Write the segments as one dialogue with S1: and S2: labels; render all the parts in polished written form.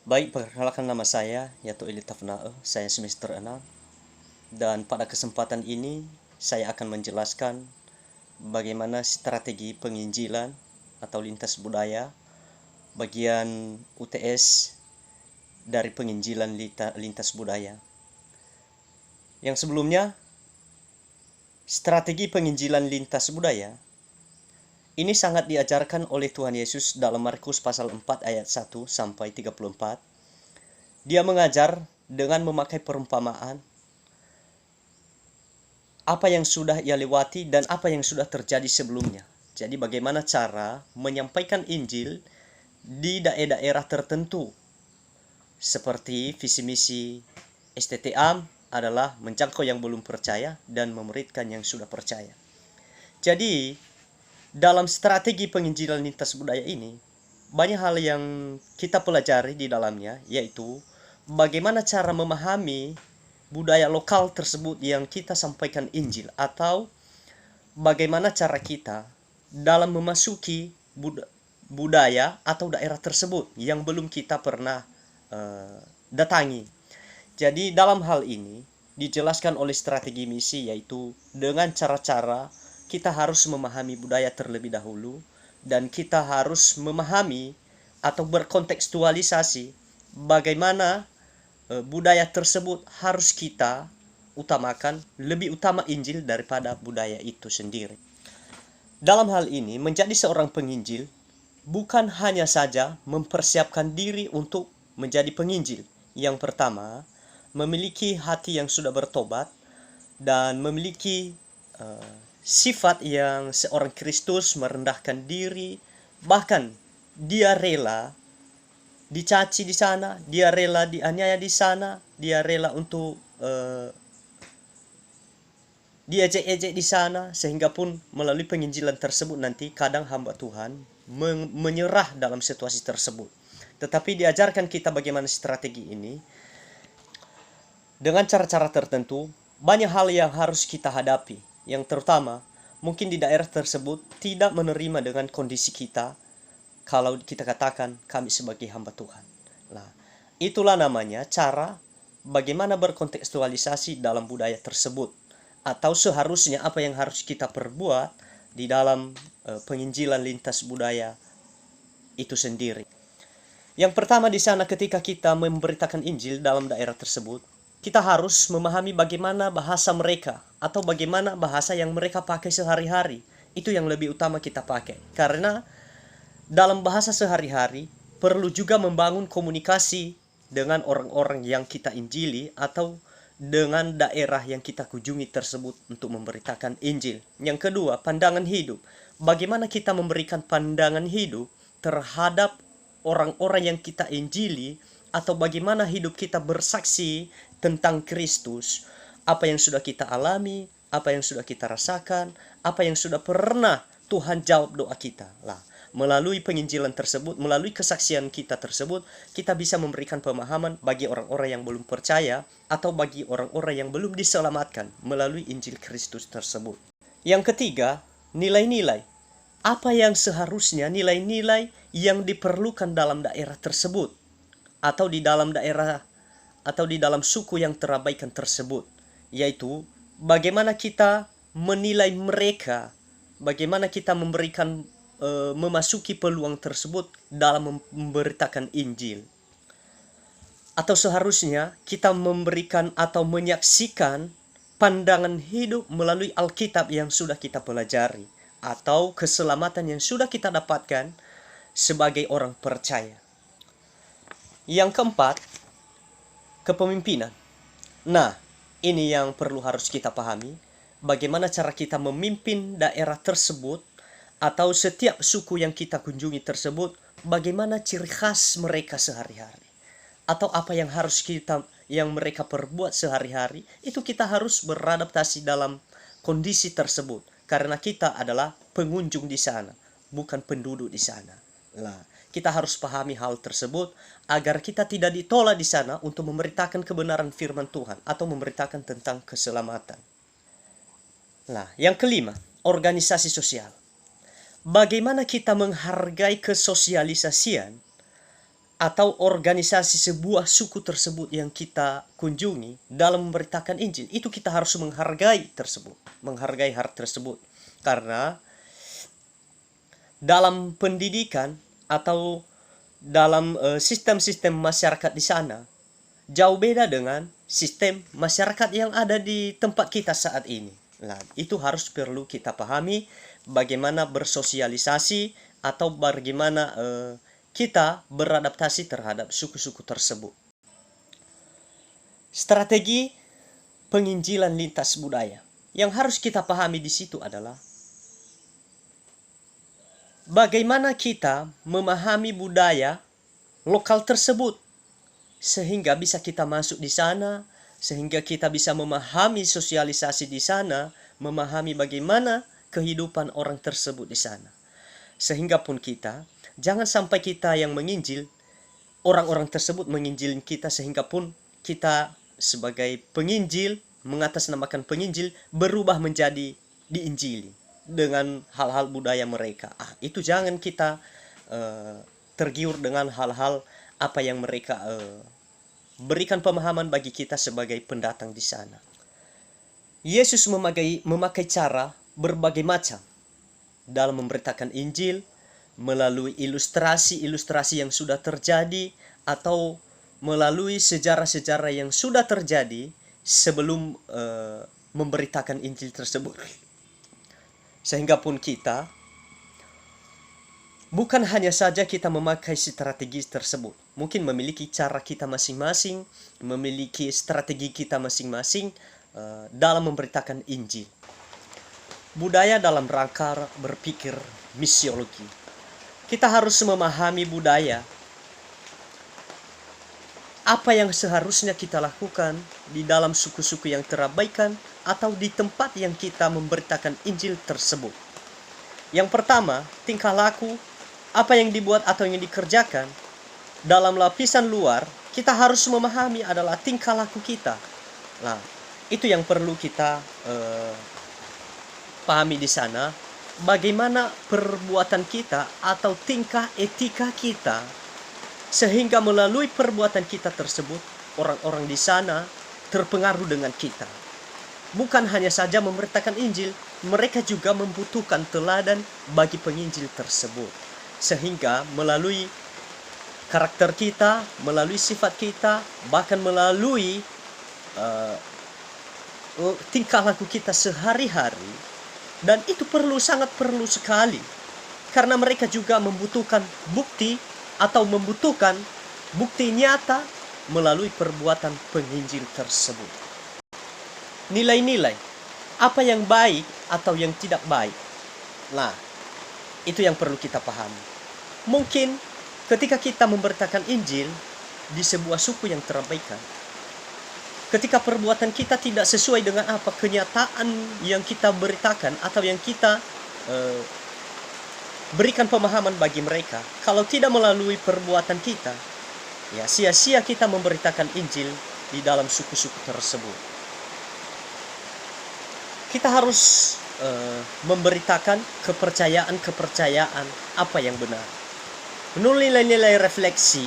S1: Baik, perkenalkan nama saya, yaitu Eli Tafnae. Saya semester 6. Dan pada kesempatan ini, saya akan menjelaskan bagaimana strategi penginjilan atau lintas budaya bagian UTS dari penginjilan lintas budaya. Yang sebelumnya, strategi penginjilan lintas budaya ini sangat diajarkan oleh Tuhan Yesus dalam Markus pasal 4 ayat 1 sampai 34. Dia mengajar dengan memakai perumpamaan apa yang sudah ia lewati dan apa yang sudah terjadi sebelumnya. Jadi bagaimana cara menyampaikan Injil di daerah-daerah tertentu. Seperti visi misi STTAM adalah menjangkau yang belum percaya dan memuridkan yang sudah percaya. Jadi dalam strategi penginjilan lintas budaya ini, banyak hal yang kita pelajari di dalamnya, yaitu bagaimana cara memahami budaya lokal tersebut yang kita sampaikan Injil, atau bagaimana cara kita dalam memasuki budaya atau daerah tersebut yang belum kita pernah datangi. Jadi dalam hal ini dijelaskan oleh strategi misi, yaitu dengan cara-cara kita harus memahami budaya terlebih dahulu, dan kita harus memahami atau berkontekstualisasi bagaimana budaya tersebut harus kita utamakan, lebih utama Injil daripada budaya itu sendiri. Dalam hal ini, menjadi seorang penginjil bukan hanya saja mempersiapkan diri untuk menjadi penginjil. Yang pertama, memiliki hati yang sudah bertobat dan memiliki sifat yang seorang Kristus, merendahkan diri, bahkan dia rela dicaci di sana, dia rela dianiaya di sana, dia rela untuk diejek-ejek di sana, sehingga pun melalui penginjilan tersebut nanti kadang hamba Tuhan menyerah dalam situasi tersebut. Tetapi diajarkan kita bagaimana strategi ini dengan cara-cara tertentu. Banyak hal yang harus kita hadapi. Yang terutama, mungkin di daerah tersebut tidak menerima dengan kondisi kita kalau kita katakan kami sebagai hamba Tuhan. Nah, itulah namanya cara bagaimana berkontekstualisasi dalam budaya tersebut, atau seharusnya apa yang harus kita perbuat di dalam penginjilan lintas budaya itu sendiri. Yang pertama di sana, ketika kita memberitakan Injil dalam daerah tersebut, kita harus memahami bagaimana bahasa mereka atau bagaimana bahasa yang mereka pakai sehari-hari. Itu yang lebih utama kita pakai. Karena dalam bahasa sehari-hari perlu juga membangun komunikasi dengan orang-orang yang kita injili atau dengan daerah yang kita kunjungi tersebut untuk memberitakan Injil. Yang kedua, pandangan hidup. Bagaimana kita memberikan pandangan hidup terhadap orang-orang yang kita injili, atau bagaimana hidup kita bersaksi tentang Kristus, apa yang sudah kita alami, apa yang sudah kita rasakan, apa yang sudah pernah Tuhan jawab doa kita. Lah, melalui penginjilan tersebut, melalui kesaksian kita tersebut, kita bisa memberikan pemahaman bagi orang-orang yang belum percaya atau bagi orang-orang yang belum diselamatkan melalui Injil Kristus tersebut. Yang ketiga, nilai-nilai. Apa yang seharusnya nilai-nilai yang diperlukan dalam daerah tersebut, atau di dalam daerah atau di dalam suku yang terabaikan tersebut, yaitu bagaimana kita menilai mereka, bagaimana kita memberikan memasuki peluang tersebut dalam memberitakan Injil. Atau seharusnya kita memberikan atau menyaksikan pandangan hidup melalui Alkitab yang sudah kita pelajari, atau keselamatan yang sudah kita dapatkan sebagai orang percaya. Yang keempat, kepemimpinan. Nah, ini yang perlu harus kita pahami. Bagaimana cara kita memimpin daerah tersebut atau setiap suku yang kita kunjungi tersebut, bagaimana ciri khas mereka sehari-hari, atau apa yang harus yang mereka perbuat sehari-hari. Itu kita harus beradaptasi dalam kondisi tersebut, karena kita adalah pengunjung di sana, bukan penduduk di sana. Nah, kita harus pahami hal tersebut agar kita tidak ditolak di sana untuk memberitakan kebenaran firman Tuhan atau memberitakan tentang keselamatan. Nah, yang kelima, organisasi sosial. Bagaimana kita menghargai kesosialisasian atau organisasi sebuah suku tersebut yang kita kunjungi dalam memberitakan Injil, itu kita harus menghargai hal tersebut. Karena dalam pendidikan atau dalam sistem-sistem masyarakat di sana jauh beda dengan sistem masyarakat yang ada di tempat kita saat ini. Nah, itu harus perlu kita pahami bagaimana bersosialisasi atau bagaimana kita beradaptasi terhadap suku-suku tersebut. Strategi penginjilan lintas budaya yang harus kita pahami di situ adalah bagaimana kita memahami budaya lokal tersebut sehingga bisa kita masuk di sana, sehingga kita bisa memahami sosialisasi di sana, memahami bagaimana kehidupan orang tersebut di sana. Sehingga pun kita, jangan sampai kita yang menginjil, orang-orang tersebut menginjilin kita, sehingga pun kita sebagai penginjil, mengatasnamakan penginjil, berubah menjadi diinjili dengan hal-hal budaya mereka. Itu jangan kita tergiur dengan hal-hal apa yang mereka berikan pemahaman bagi kita sebagai pendatang di sana. Yesus memakai cara berbagai macam dalam memberitakan Injil melalui ilustrasi-ilustrasi yang sudah terjadi atau melalui sejarah-sejarah yang sudah terjadi sebelum memberitakan Injil tersebut. Sehingga pun kita bukan hanya saja kita memakai strategi tersebut. Mungkin memiliki cara kita masing-masing, memiliki strategi kita masing-masing dalam memberitakan Injil. Budaya dalam rangka berpikir misiologi. Kita harus memahami budaya. Apa yang seharusnya kita lakukan di dalam suku-suku yang terabaikan atau di tempat yang kita memberitakan Injil tersebut. Yang pertama, tingkah laku, apa yang dibuat atau yang dikerjakan dalam lapisan luar, kita harus memahami adalah tingkah laku kita. Nah, itu yang perlu kita pahami di sana. Bagaimana perbuatan kita atau tingkah etika kita, sehingga melalui perbuatan kita tersebut, orang-orang di sana terpengaruh dengan kita. Bukan hanya saja memberitakan Injil, mereka juga membutuhkan teladan bagi penginjil tersebut. Sehingga melalui karakter kita, melalui sifat kita, bahkan melalui tingkah laku kita sehari-hari, dan itu sangat perlu sekali, karena mereka juga membutuhkan bukti atau membutuhkan bukti nyata melalui perbuatan penginjil tersebut. Nilai-nilai, apa yang baik atau yang tidak baik. Nah, itu yang perlu kita pahami. Mungkin ketika kita memberitakan Injil di sebuah suku yang terabaikan, ketika perbuatan kita tidak sesuai dengan apa kenyataan yang kita beritakan atau yang kita berikan pemahaman bagi mereka, kalau tidak melalui perbuatan kita, ya sia-sia kita memberitakan Injil di dalam suku-suku tersebut. Kita harus memberitakan kepercayaan apa yang benar. Menurut nilai-nilai refleksi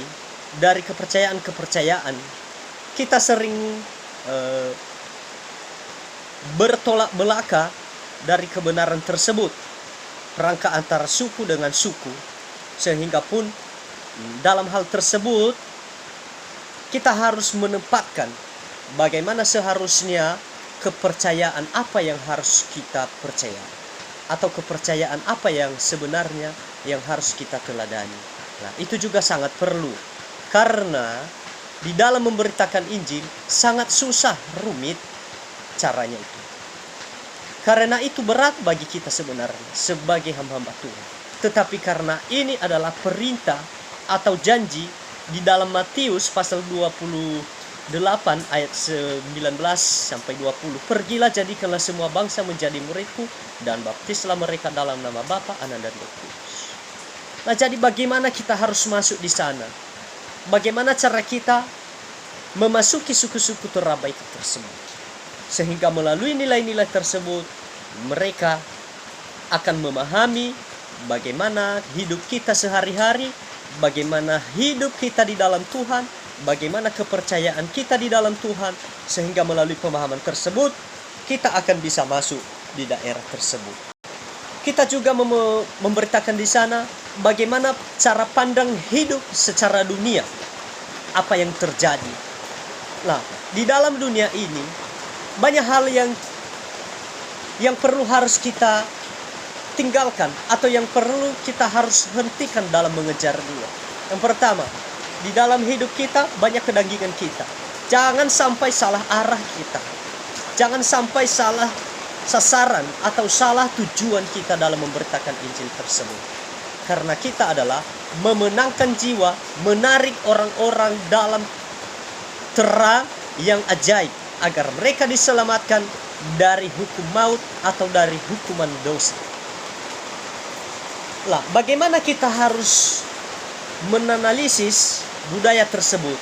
S1: dari kepercayaan, kita sering bertolak belakang dari kebenaran tersebut, rangka antara suku dengan suku, sehingga pun dalam hal tersebut kita harus menempatkan bagaimana seharusnya kepercayaan apa yang harus kita percaya, atau kepercayaan apa yang sebenarnya yang harus kita teladani. Nah, itu juga sangat perlu, karena di dalam memberitakan Injil sangat susah, rumit caranya itu. Karena itu berat bagi kita sebenarnya sebagai hamba-hamba Tuhan. Tetapi karena ini adalah perintah atau janji di dalam Matius pasal 28 ayat 19 sampai 20. Pergilah, jadikanlah semua bangsa menjadi muridku dan baptislah mereka dalam nama Bapa, Anak dan Roh Kudus. Nah, jadi bagaimana kita harus masuk di sana? Bagaimana cara kita memasuki suku-suku terabaikan tersebut? Sehingga melalui nilai-nilai tersebut mereka akan memahami bagaimana hidup kita sehari-hari bagaimana hidup kita di dalam Tuhan, bagaimana kepercayaan kita di dalam Tuhan, sehingga melalui pemahaman tersebut kita akan bisa masuk di daerah tersebut. Kita juga memberitakan di sana bagaimana cara pandang hidup secara dunia, apa yang terjadi. Nah, di dalam dunia ini banyak hal yang perlu harus kita tinggalkan, atau yang perlu kita harus hentikan dalam mengejar dia. Yang pertama, di dalam hidup kita banyak kedagingan kita. Jangan sampai salah arah kita. Jangan sampai salah sasaran atau salah tujuan kita dalam memberitakan Injil tersebut. Karena kita adalah memenangkan jiwa, menarik orang-orang dalam terang yang ajaib, agar mereka diselamatkan dari hukum maut atau dari hukuman dosa. Lah, bagaimana kita harus menanalisis budaya tersebut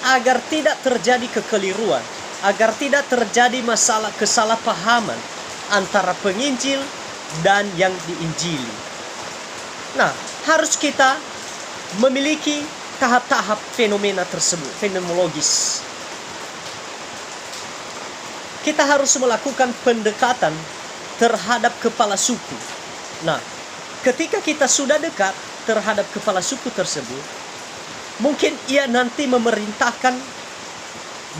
S1: agar tidak terjadi kekeliruan, agar tidak terjadi masalah kesalahpahaman antara penginjil dan yang diinjili. Nah, harus kita memiliki tahap-tahap fenomena tersebut, fenomenologis. Kita harus melakukan pendekatan terhadap kepala suku. Nah, ketika kita sudah dekat terhadap kepala suku tersebut, mungkin ia nanti memerintahkan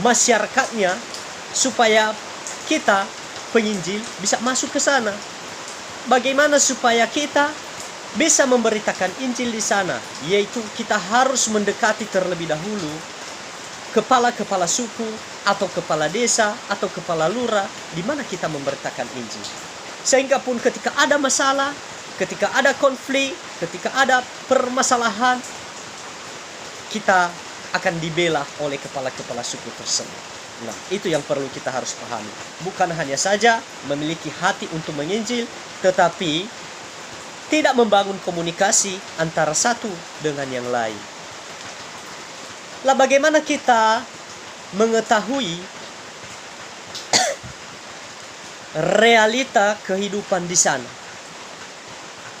S1: masyarakatnya supaya kita, penginjil, bisa masuk ke sana. Bagaimana supaya kita bisa memberitakan Injil di sana? Yaitu kita harus mendekati terlebih dahulu kepala-kepala suku, atau kepala desa, atau kepala lurah, di mana kita memberitakan Injil. Sehingga pun ketika ada masalah, ketika ada konflik, ketika ada permasalahan, kita akan dibela oleh kepala-kepala suku tersebut. Nah, itu yang perlu kita harus pahami. Bukan hanya saja memiliki hati untuk menginjil, tetapi tidak membangun komunikasi antara satu dengan yang lain. Lah, bagaimana kita mengetahui realita kehidupan di sana?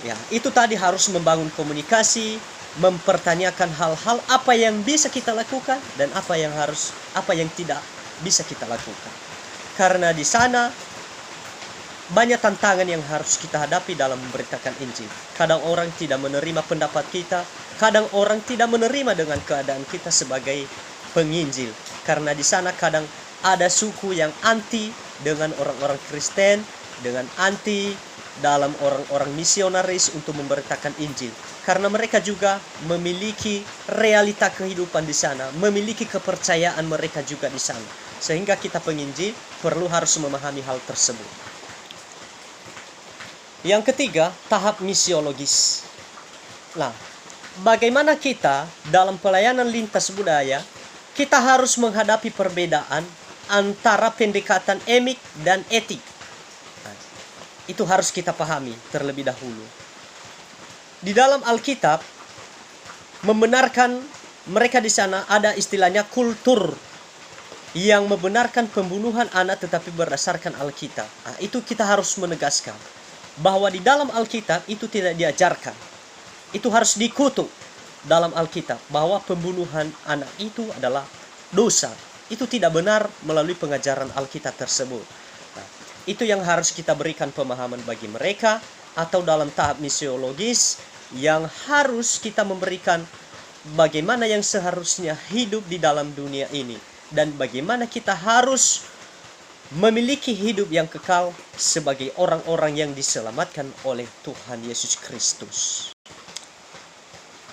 S1: Ya, itu tadi harus membangun komunikasi, mempertanyakan hal-hal apa yang bisa kita lakukan dan apa yang tidak bisa kita lakukan. Karena di sana banyak tantangan yang harus kita hadapi dalam memberitakan Injil. Kadang orang tidak menerima pendapat kita, kadang orang tidak menerima dengan keadaan kita sebagai penginjil. Karena di sana kadang ada suku yang anti dengan orang-orang Kristen, dengan anti dalam orang-orang misionaris untuk memberitakan Injil. Karena mereka juga memiliki realita kehidupan di sana, memiliki kepercayaan mereka juga di sana. Sehingga kita penginjil perlu harus memahami hal tersebut. Yang ketiga, tahap misiologis. Nah, bagaimana kita dalam pelayanan lintas budaya, kita harus menghadapi perbedaan antara pendekatan emik dan etik. Nah, itu harus kita pahami terlebih dahulu. Di dalam Alkitab membenarkan mereka di sana ada istilahnya kultur yang membenarkan pembunuhan anak tetapi berdasarkan Alkitab. Nah, itu kita harus menegaskan bahwa di dalam Alkitab itu tidak diajarkan. Itu harus dikutuk dalam Alkitab bahwa pembunuhan anak itu adalah dosa. Itu tidak benar melalui pengajaran Alkitab tersebut. Nah, itu yang harus kita berikan pemahaman bagi mereka, atau dalam tahap misiologis yang harus kita memberikan bagaimana yang seharusnya hidup di dalam dunia ini, dan bagaimana kita harus memiliki hidup yang kekal sebagai orang-orang yang diselamatkan oleh Tuhan Yesus Kristus.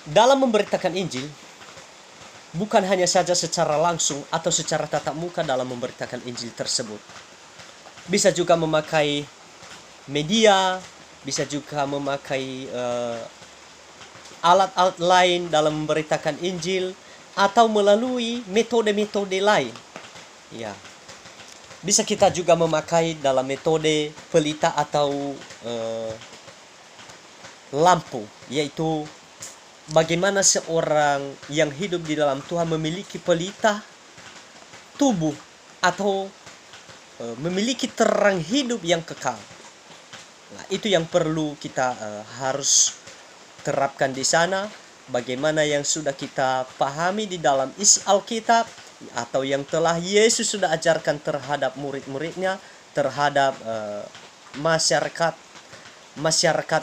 S1: Dalam memberitakan Injil, bukan hanya saja secara langsung atau secara tatap muka dalam memberitakan Injil tersebut. Bisa juga memakai media, bisa juga memakai alat-alat lain dalam memberitakan Injil, atau melalui metode-metode lain. Ya, bisa kita juga memakai dalam metode pelita atau lampu, yaitu bagaimana seorang yang hidup di dalam Tuhan memiliki pelita tubuh atau memiliki terang hidup yang kekal. Nah, itu yang perlu kita harus terapkan di sana, bagaimana yang sudah kita pahami di dalam isi Alkitab, atau yang telah Yesus sudah ajarkan terhadap murid-muridnya, terhadap masyarakat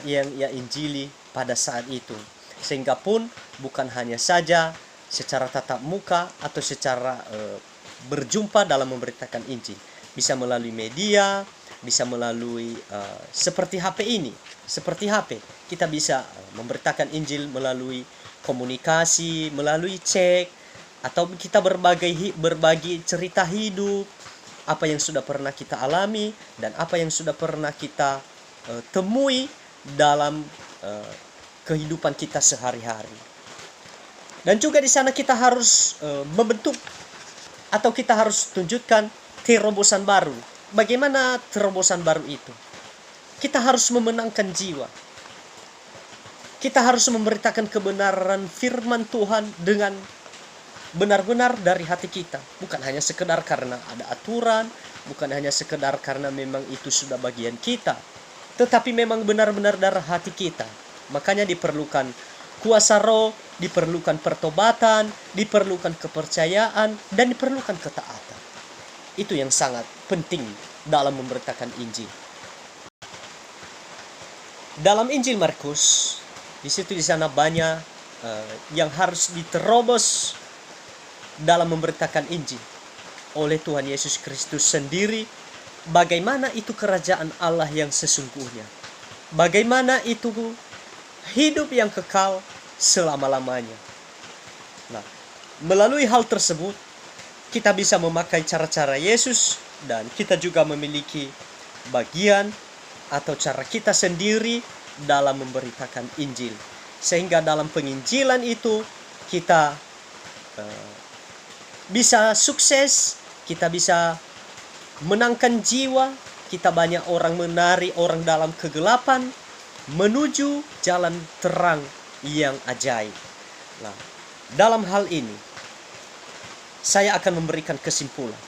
S1: yang ia injili pada saat itu. Sehingga pun bukan hanya saja secara tatap muka atau secara berjumpa dalam memberitakan Injil, bisa melalui media, bisa melalui seperti HP ini, seperti HP kita bisa memberitakan Injil melalui komunikasi, melalui chat, atau kita berbagi cerita hidup, apa yang sudah pernah kita alami dan apa yang sudah pernah kita temui dalam kehidupan kita sehari-hari. Dan juga di sana kita harus membentuk atau kita harus tunjukkan terobosan baru. Bagaimana terobosan baru itu? Kita harus memenangkan jiwa. Kita harus memberitakan kebenaran firman Tuhan dengan benar-benar dari hati kita. Bukan hanya sekedar karena ada aturan, bukan hanya sekedar karena memang itu sudah bagian kita, tetapi memang benar-benar dari hati kita. Makanya diperlukan kuasa roh, diperlukan pertobatan, diperlukan kepercayaan, dan diperlukan ketaatan. Itu yang sangat penting dalam memberitakan Injil. Dalam Injil Markus, di sana banyak yang harus diterobos dalam memberitakan Injil oleh Tuhan Yesus Kristus sendiri. Bagaimana itu kerajaan Allah yang sesungguhnya, bagaimana itu hidup yang kekal selama-lamanya. Nah, melalui hal tersebut kita bisa memakai cara-cara Yesus, dan kita juga memiliki bagian atau cara kita sendiri dalam memberitakan Injil. Sehingga dalam penginjilan itu kita bisa sukses, kita bisa menangkan jiwa, kita banyak orang menari orang dalam kegelapan menuju jalan terang yang ajaib. Nah, dalam hal ini saya akan memberikan kesimpulan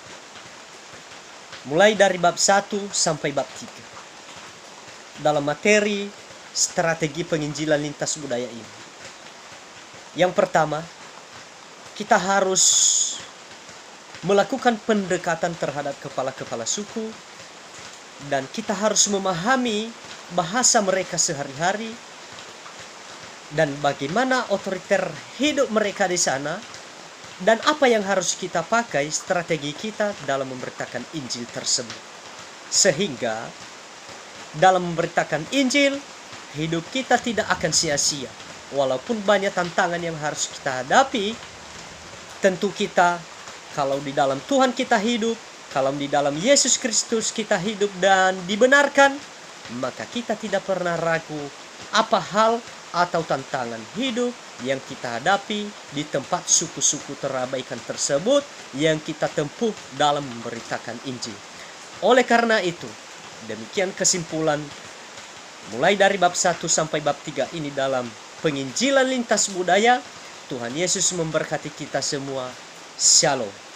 S1: mulai dari bab 1 sampai bab 3 dalam materi strategi penginjilan lintas budaya ini. Yang pertama, kita harus melakukan pendekatan terhadap kepala-kepala suku, dan kita harus memahami bahasa mereka sehari-hari dan bagaimana otoriter hidup mereka di sana, dan apa yang harus kita pakai strategi kita dalam memberitakan Injil tersebut. Sehingga dalam memberitakan Injil, hidup kita tidak akan sia-sia. Walaupun banyak tantangan yang harus kita hadapi, tentu kita, kalau di dalam Tuhan kita hidup, kalau di dalam Yesus Kristus kita hidup dan dibenarkan, maka kita tidak pernah ragu apa hal atau tantangan hidup yang kita hadapi di tempat suku-suku terabaikan tersebut yang kita tempuh dalam memberitakan Injil. Oleh karena itu, demikian kesimpulan mulai dari bab 1 sampai bab 3 ini dalam penginjilan lintas budaya. Tuhan Yesus memberkati kita semua. Shalom.